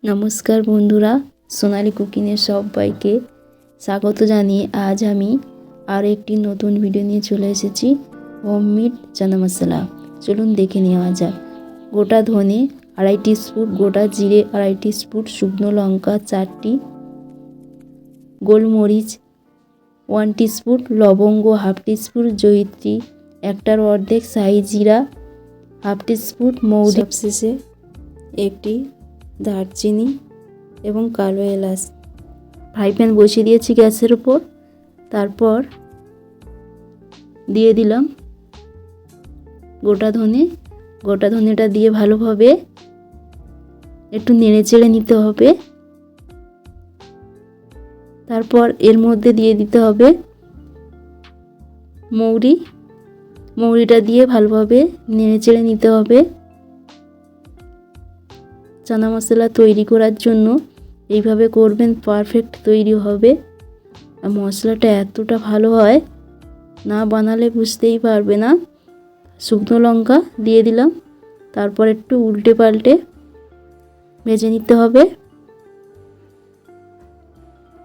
নমস্কার বন্ধুরা, সোনালি কুকিংয়ের সবাইকে স্বাগত জানিয়ে আজ আমি আর একটি নতুন ভিডিও নিয়ে চলে এসেছি। হোমমেড চানা মশলা চলুন দেখে নেওয়া যাক। গোটা ধনে 2.5 টিস্পুন, গোটা জিরে 2.5 টিস্পুন, শুকনো লঙ্কা 4টি, গোলমরিচ 1 টিস্পুন, লবঙ্গ 1/2 টিস্পুন, জয়িত্রী 1টার অর্ধেক, শাহি জিরা 1/2 টিস্পুন, মৌরি, সবশেষে একটি দারচিনি এবং কালো এলাচ। ফ্রাই প্যান বসিয়ে দিয়েছি গ্যাসের উপর। তারপর দিয়ে দিলাম গোটা ধনেটা দিয়ে ভালোভাবে একটু নেড়ে চেড়ে নিতে হবে। তারপর এর মধ্যে দিয়ে দিতে হবে মৌরিটা দিয়ে ভালোভাবে নেড়ে চেড়ে নিতে হবে। চানা মশলা তৈরি করার জন্য এইভাবে করবেন, পারফেক্ট তৈরি হবে। আর মশলাটা এতটা ভালো হয়, না বানালে বুঝতেই পারবে না। শুকনো লঙ্কা দিয়ে দিলাম, তারপর একটু উল্টে পাল্টে ভেজে নিতে হবে।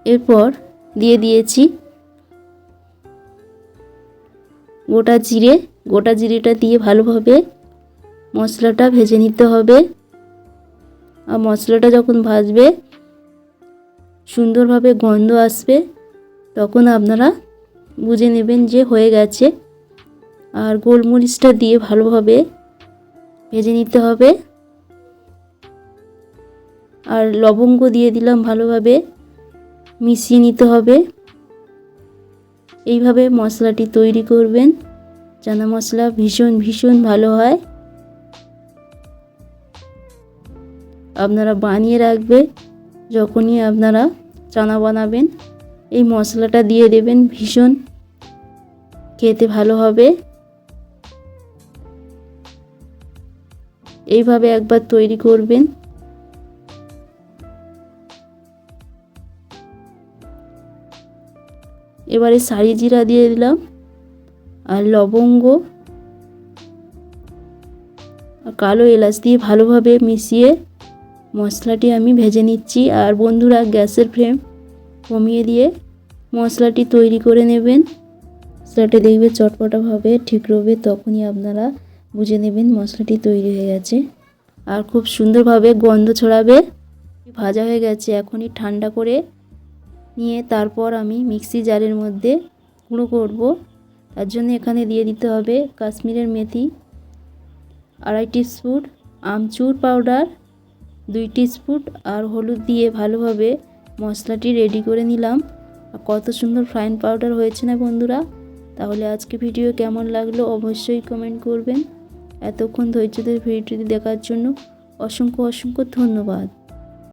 এরপর দিয়ে দিয়েছি গোটা জিরেটা দিয়ে ভালোভাবে মশলাটা ভেজে নিতে হবে। আর মশলাটা যখন ভাজবে, সুন্দরভাবে গন্ধ আসবে, তখন আপনারা বুঝে নেবেন যে হয়ে গেছে। আর গোলমরিচটা দিয়ে ভালোভাবে ভেজে নিতে হবে। আর লবঙ্গ দিয়ে দিলাম, ভালোভাবে মিশিয়ে নিতে হবে। এইভাবে মশলাটি তৈরি করবেন। চানা মশলা ভীষণ ভালো হয়। আপনারা বানিয়ে রাখবে, যখনই আপনারা চানা বানাবেন এই মশলাটা দিয়ে দেবেন, ভীষণ খেতে ভালো হবে। এইভাবে একবার তৈরি করবেন। এবারে শাহি জিরা দিয়ে দিলাম, আর লবঙ্গ আর কালো এলাচ দিয়ে ভালোভাবে মিশিয়ে মশলাটি আমি ভেজে নিচ্ছি। আর বন্ধুরা, গ্যাসের ফ্লেম কমিয়ে দিয়ে মশলাটি তৈরি করে নেবেন। মশলাটি দেখবে চটপটাভাবে ঠিক রবে, তখনই আপনারা বুঝে নেবেন মশলাটি তৈরি হয়ে গেছে। আর খুব সুন্দরভাবে গন্ধ ছড়াবে। ভাজা হয়ে গেছে, এখনই ঠান্ডা করে নিয়ে তারপর আমি মিক্সি জারের মধ্যে গুঁড়ো করব। তার জন্য এখানে দিয়ে দিতে হবে কাশ্মীরের মেথি 2.5 টিস্পুন, আমচুর পাউডার 2 টিস্পুন, আর হলুদ দিয়ে ভালোভাবে মশলাটি রেডি করে নিলাম। আর কত সুন্দর ফাইন পাউডার হয়েছে না বন্ধুরা? তাহলে আজকে ভিডিও কেমন লাগলো অবশ্যই কমেন্ট করবেন। এতক্ষণ ধৈর্য ধরে ভিডিওটি দেখার জন্য অসংখ্য ধন্যবাদ।